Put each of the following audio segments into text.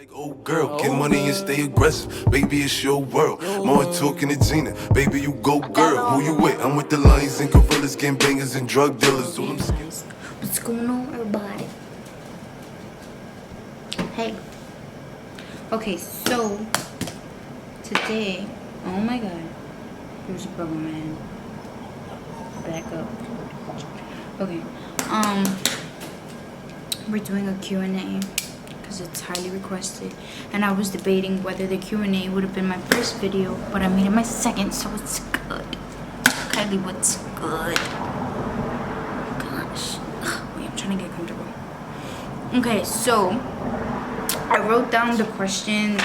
Like, oh girl, get money and stay aggressive. Baby, it's your world. More talking to Tina. Baby, you go girl. Who you with? I'm with the lions and gorillas, gangbangers and drug dealers. Hey guys, what's going on, everybody? Hey. Okay, so today, oh my god, here's a problem, man. Back up. Okay, we're doing a Q&A because it's highly requested, and I was debating whether the Q&A would have been my first video, but I made it my second, so it's good. Kylie, what's good? Gosh, wait, I'm trying to get comfortable. Okay, so I wrote down the questions.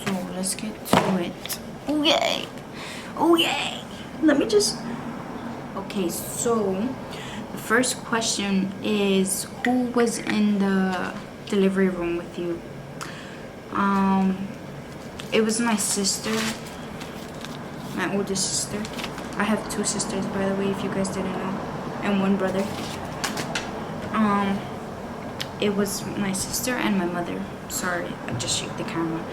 So let's get to it. Oh yay! Oh yay! Let me just. Okay, so the first question is, who was in the delivery room with you? It was my sister, my oldest sister. I have two sisters, by the way, if you guys didn't know, and one brother. It was my sister and my mother. Sorry, I just shook the camera.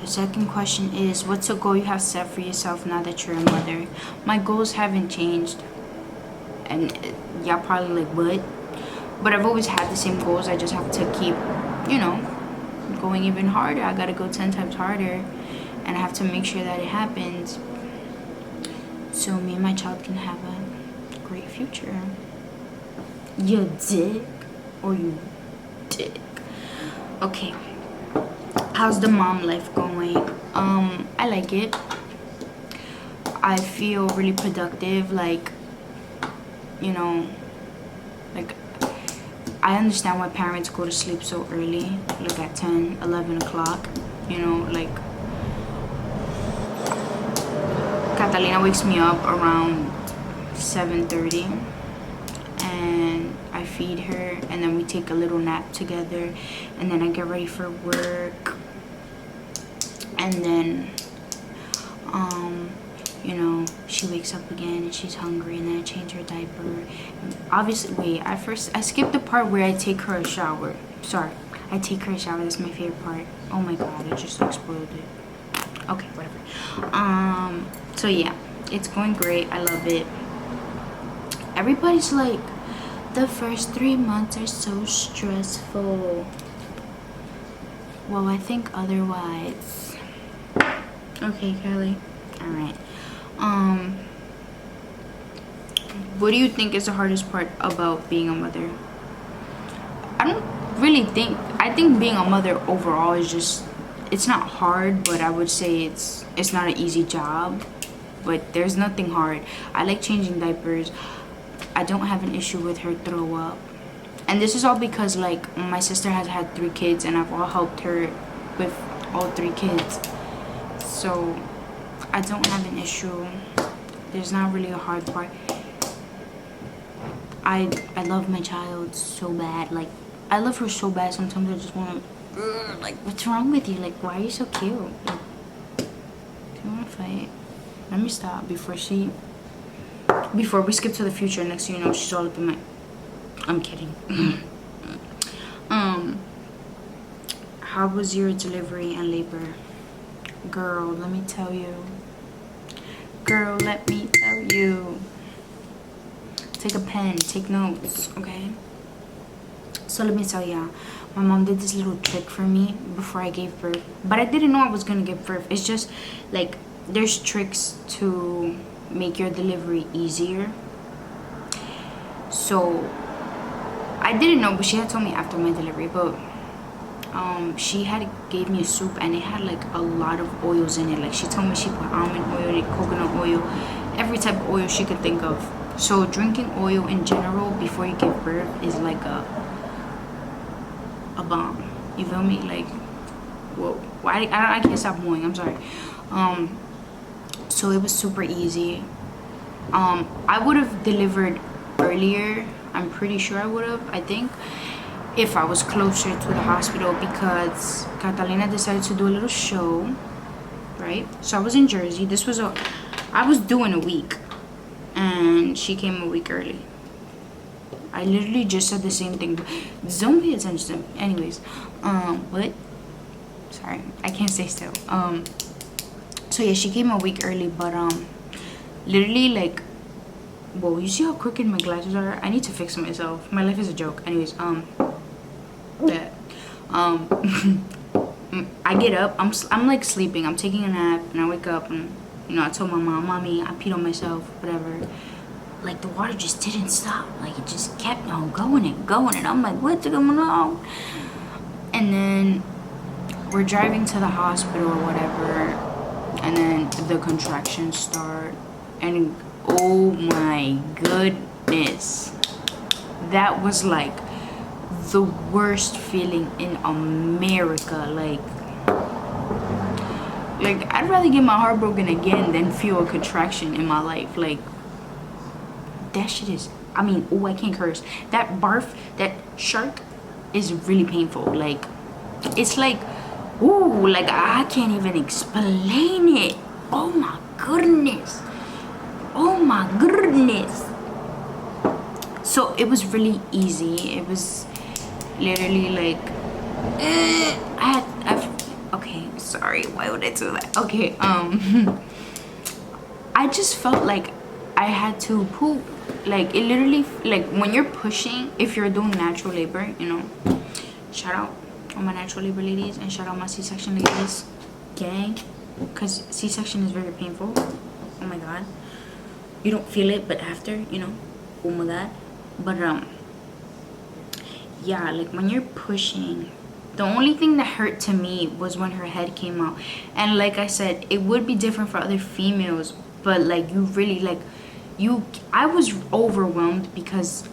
The second question is, what's a goal you have set for yourself now that you're a mother? My goals haven't changed, and y'all probably like, what? But I've always had the same goals. I just have to keep, you know, going even harder. I gotta go 10 times harder, and I have to make sure that it happens, so me and my child can have a great future. You dick, or you dick. Okay, how's the mom life going? I like it. I feel really productive, like, you know, like, I understand why parents go to sleep so early, like at 10, 11 o'clock, you know, like, Catalina wakes me up around 7:30, and I feed her, and then we take a little nap together, and then I get ready for work, and then you know, she wakes up again and she's hungry, and then I change her diaper. And obviously, wait, I skipped the part where I take her a shower. Sorry, I take her a shower. That's my favorite part. Oh my god, I just like spoiled it. Okay, whatever. So yeah, it's going great. I love it. Everybody's like, the first 3 months are so stressful. Well, I think otherwise. Okay, Kelly. Alright. What do you think is the hardest part about being a mother? I don't really think, I think being a mother overall is just, it's not hard, but I would say it's not an easy job, but there's nothing hard. I like changing diapers. I don't have an issue with her throw up, and this is all because, like, my sister has had 3 kids, and I've all helped her with all 3 kids, so I don't have an issue. There's not really a hard part. I love my child so bad. Like, I love her so bad. Sometimes I just want to, like, what's wrong with you? Like, why are you so cute? Like, do you want to fight? Let me stop before we skip to the future. Next thing you know, she's all up in my... I'm kidding. How was your delivery and labor? Girl, let me tell you. Girl, let me tell you. Take a pen, take notes, okay? So let me tell ya, my mom did this little trick for me before I gave birth, but I didn't know I was gonna give birth. It's just like, there's tricks to make your delivery easier. So I didn't know, but she had told me after my delivery. But she had gave me a soup, and it had like a lot of oils in it. Like, she told me she put almond oil, coconut oil, every type of oil she could think of. So drinking oil in general before you give birth is like a bomb. You feel me? Like, whoa. I can't stop moving. I'm sorry. So it was super easy. I would have delivered earlier. I'm pretty sure I would have, I think, if I was closer to the hospital, because Catalina decided to do a little show, right? So I was in Jersey. I was due in a week, and she came a week early. I literally just said the same thing. Don't pay attention. Anyways, what? Sorry, I can't stay still. So yeah, she came a week early, but literally like, whoa, you see how crooked my glasses are? I need to fix myself. My life is a joke. Anyways, that, I get up. I'm like sleeping. I'm taking a nap, and I wake up, and you know, I told my mom, "Mommy, I peed on myself, whatever." Like the water just didn't stop. Like it just kept on going and going, and I'm like, "What's going on?" And then we're driving to the hospital or whatever, and then the contractions start, and oh my goodness, that was like the worst feeling in America. Like I'd rather get my heart broken again than feel a contraction in my life. Like that shit is, I mean, oh, I can't curse. That barf, that shark is really painful. Like it's like, ooh, like I can't even explain it. Oh my goodness. Oh my goodness. So it was really easy. It was literally like, okay, sorry, why would I do that? Okay, I just felt like I had to poop. Like it literally, like when you're pushing, if you're doing natural labor, you know, shout out all my natural labor ladies and shout out my C-section ladies, gang, because C-section is very painful. Oh my god, you don't feel it, but after, you know, oh my god. But yeah, like when you're pushing, the only thing that hurt to me was when her head came out. And like I said, it would be different for other females, but like you really like, I was overwhelmed because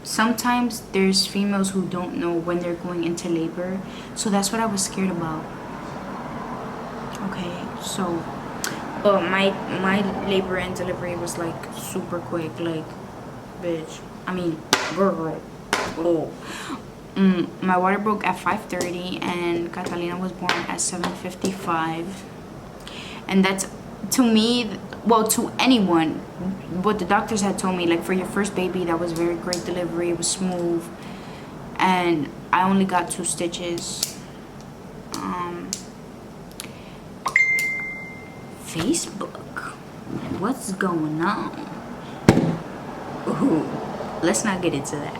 sometimes there's females who don't know when they're going into labor, so that's what I was scared about. Okay, so but my labor and delivery was like super quick. Like bitch, I mean girl. Oh. My water broke at 5:30 and Catalina was born at 7:55, and that's, to me, well, to anyone, what the doctors had told me, like for your first baby, that was very great delivery. It was smooth, and I only got 2 stitches. Facebook, what's going on? Ooh, let's not get into that.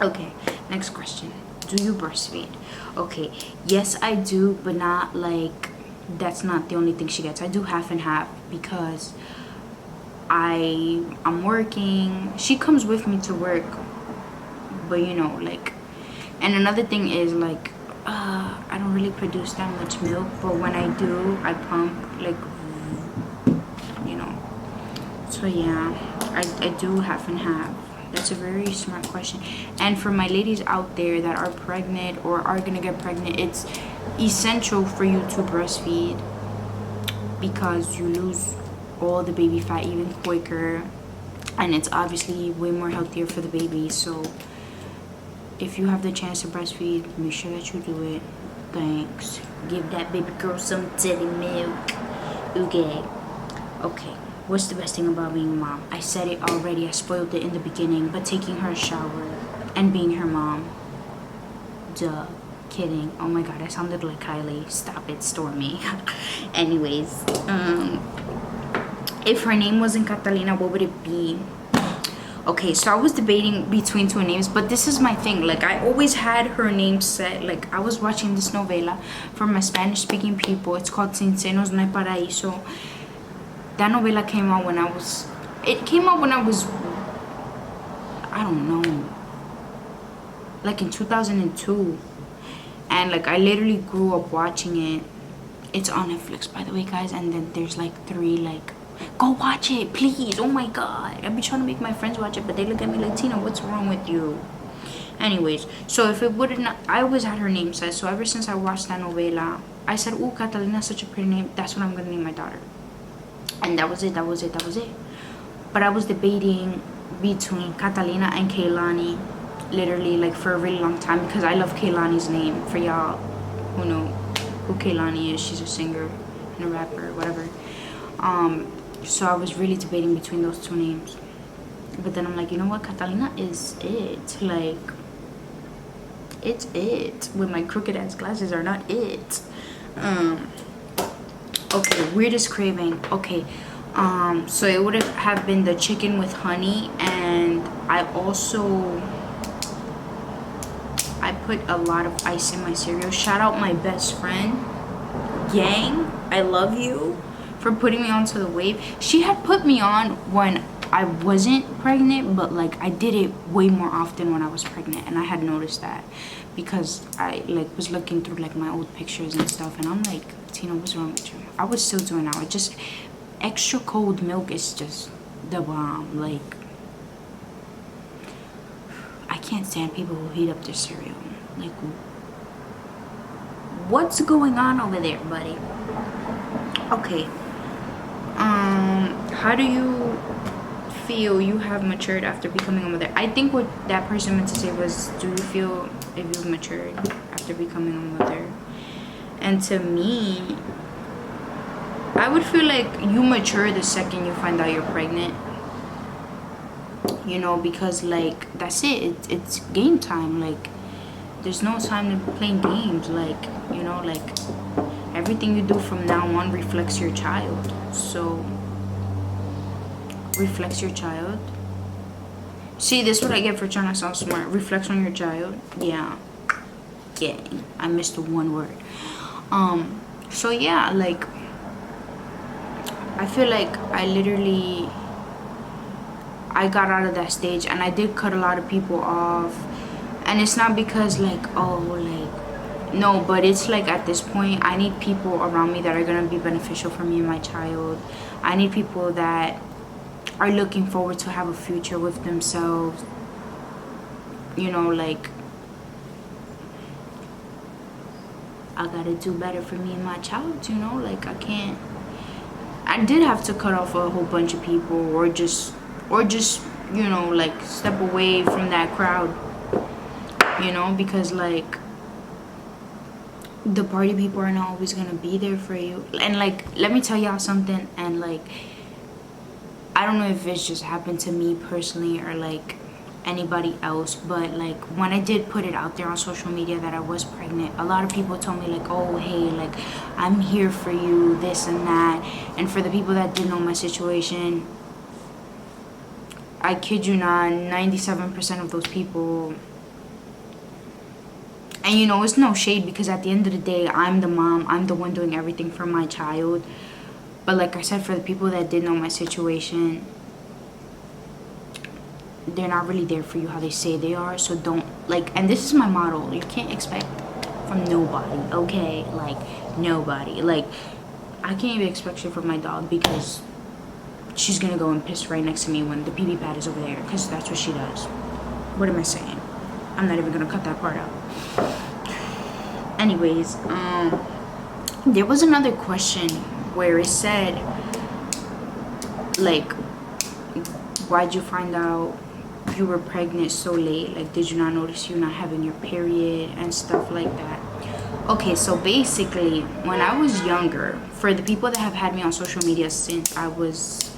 Okay, next question. Do you breastfeed? Okay, yes I do, but not like, that's not the only thing she gets. I do half and half because I'm working. She comes with me to work, but you know, like, and another thing is like, I don't really produce that much milk, but when I do, I pump, like, you know. So yeah, I do half and half. That's a very smart question. And for my ladies out there that are pregnant or are gonna get pregnant, it's essential for you to breastfeed because you lose all the baby fat even quicker, and it's obviously way more healthier for the baby. So if you have the chance to breastfeed, make sure that you do it. Thanks. Give that baby girl some titty milk. Okay, what's the best thing about being a mom? I said it already, I spoiled it in the beginning, but taking her a shower and being her mom. Duh. Kidding. Oh my god, I sounded like Kylie. Stop it, Stormy. Anyways, if her name wasn't Catalina, what would it be? Okay, so I was debating between 2 names, but this is my thing. Like, I always had her name set. Like, I was watching this novela for my Spanish-speaking people. It's called Sin Senos No Hay Paraíso. That novela came out when I was... It came out when I was... I don't know. Like, in 2002. And, like, I literally grew up watching it. It's on Netflix, by the way, guys. And then there's, like, 3, like... Go watch it, please. Oh my god. I've been trying to make my friends watch it, but they look at me like, Tina, what's wrong with you? Anyways, so if it wouldn't, I always had her name set. So ever since I watched that novela, I said, ooh, Catalina's such a pretty name. That's what I'm gonna name my daughter. And that was it. But I was debating between Catalina and Kehlani, literally, like, for a really long time, because I love Kehlani's name. For y'all who know who Kehlani is, she's a singer and a rapper, whatever. So I was really debating between those 2 names. But then I'm like, you know what, Catalina is it. Like, it's it. With my crooked ass glasses are not it. Okay, weirdest craving. Okay, so it would have been the chicken with honey, and I put a lot of ice in my cereal. Shout out my best friend, Yang. I love you for putting me onto the wave. She had put me on when I wasn't pregnant, but like I did it way more often when I was pregnant, and I had noticed that because I like was looking through like my old pictures and stuff, and I'm like, Tina, what's wrong with you? I was still doing that. It just extra cold milk is just the bomb. Like, I can't stand people who heat up their cereal. Like, what's going on over there, buddy? Okay. How do you feel you have matured after becoming a mother? I think what that person meant to say was, do you feel if you've matured after becoming a mother? And to me, I would feel like you mature the second you find out you're pregnant. You know, because like that's it. It's game time. Like, there's no time to be playing games. Like, you know, like everything you do from now on reflects your child. So reflects your child. See, this is what I get for trying to sound smart. Reflects on your child. Yeah, I missed the one word. So yeah, like I feel like I got out of that stage, and I did cut a lot of people off. And it's not because like, oh, like, no, but it's like at this point I need people around me that are gonna be beneficial for me and my child. I need people that are looking forward to have a future with themselves. You know, like, I gotta do better for me and my child, you know? Like, I did have to cut off a whole bunch of people, or just, you know, like, step away from that crowd, you know? Because, like, the party people are not always gonna be there for you. And, like, let me tell y'all something, and, like, I don't know if it's just happened to me personally or, like, anybody else, but like when I did put it out there on social media that I was pregnant, a lot of people told me like, oh, hey, like, I'm here for you, this and that. And for the people that didn't know my situation, I kid you not, 97% of those people, and you know, it's no shade, because at the end of the day, I'm the mom, I'm the one doing everything for my child. But like I said, for the people that did know my situation, they're not really there for you how they say they are. So don't, like, and this is my motto, you can't expect from nobody, okay? Like, nobody. Like, I can't even expect shit from my dog, because she's gonna go and piss right next to me when the pee-pee pad is over there, because that's what she does. What am I saying? I'm not even gonna cut that part out. Anyways, there was another question where it said, like, why'd you find out you were pregnant so late? Like, did you not notice you not having your period and stuff like that? Okay, so basically, when I was younger, for the people that have had me on social media since I was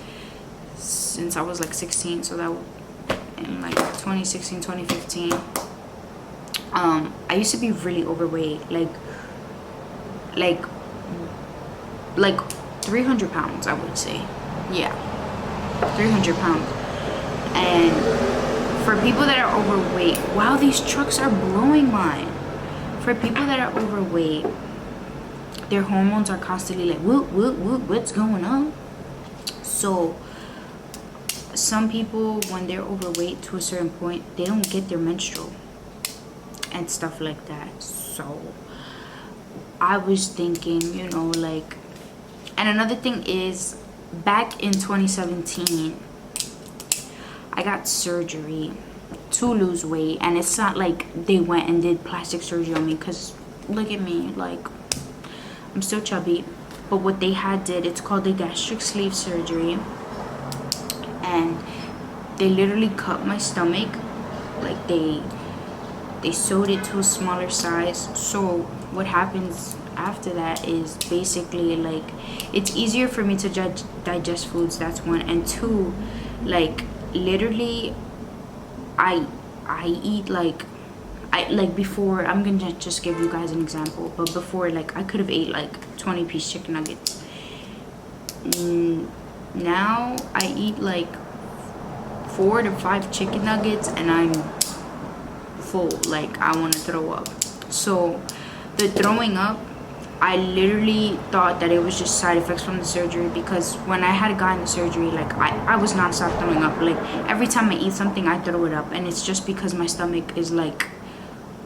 like 16, so that in like 2016, 2015, I used to be really overweight, like 300 pounds, I would say. Yeah, 300 pounds. And for people that are overweight, wow, these trucks are blowing mine. For people that are overweight, their hormones are constantly like, whoop, whoop, whoop, what's going on? So some people, when they're overweight to a certain point, they don't get their menstrual and stuff like that. So I was thinking, you know, like, and another thing is, back in 2017, I got surgery to lose weight, and it's not like they went and did plastic surgery on me, because look at me, like, I'm still chubby. But what they had did, it's called a gastric sleeve surgery, and they literally cut my stomach, like they sewed it to a smaller size. So what happens after that is basically, like, it's easier for me to digest foods, that's one, and two, like, literally, I eat like, I like before. I'm gonna just give you guys an example. But before, like, I could have ate like 20-piece chicken nuggets. Now I eat like 4 to 5 chicken nuggets and I'm full. Like, I want to throw up. So the throwing up, I literally thought that it was just side effects from the surgery, because when I had gotten the surgery, like, I was non-stop throwing up. Like, every time I eat something, I throw it up, and it's just because my stomach is like,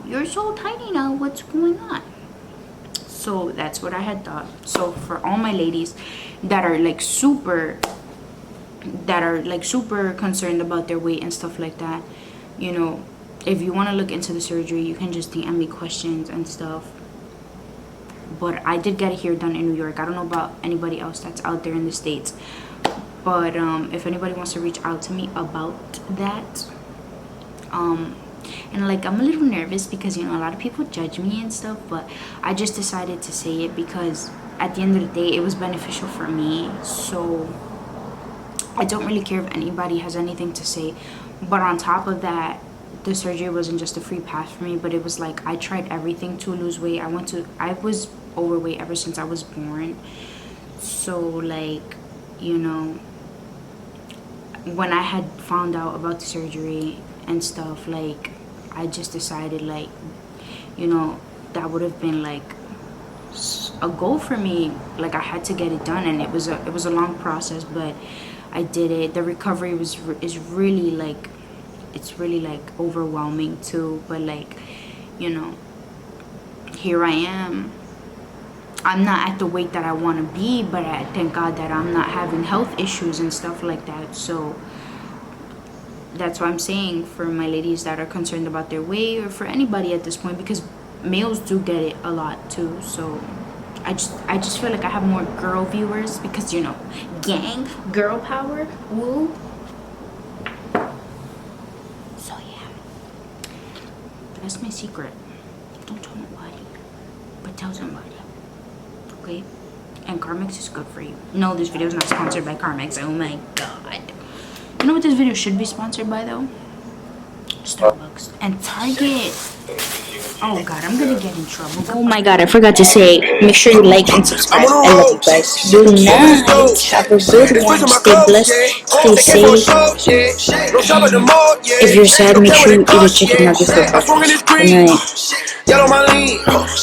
you're so tiny now, what's going on? So that's what I had thought. So for all my ladies that are like super concerned about their weight and stuff like that, you know, if you want to look into the surgery, you can just DM me questions and stuff. But I did get it here done in New York. I don't know about anybody else that's out there in the States. But if anybody wants to reach out to me about that, and like, I'm a little nervous because, you know, a lot of people judge me and stuff, but I just decided to say it because at the end of the day, it was beneficial for me. So I don't really care if anybody has anything to say. But on top of that, the surgery wasn't just a free pass for me, but it was like, I tried everything to lose weight. I was overweight ever since I was born. So like, you know, when I had found out about the surgery and stuff, like, I just decided, like, you know, that would have been like a goal for me. Like, I had to get it done, and it was a long process, but I did it. The recovery is really like, it's really like overwhelming too, but like, you know, here I am. I'm not at the weight that I want to be, but I thank God that I'm not having health issues and stuff like that. So that's what I'm saying for my ladies that are concerned about their weight, or for anybody at this point, because males do get it a lot too. So I just feel like I have more girl viewers because, you know, gang, girl power, woo. So yeah, that's my secret. Don't tell nobody, but tell somebody, okay? And Carmex is good for you. No, this video is not sponsored by Carmex. Oh my god. You know what this video should be sponsored by though? Starbucks and Target. Oh god, I'm gonna get in trouble. Oh my god, I forgot to say, make sure you like and subscribe. I love you guys. Good night. Have a good one. Stay blessed. Stay safe. If you're sad, make sure you eat a chicken nugget for breakfast. Good night.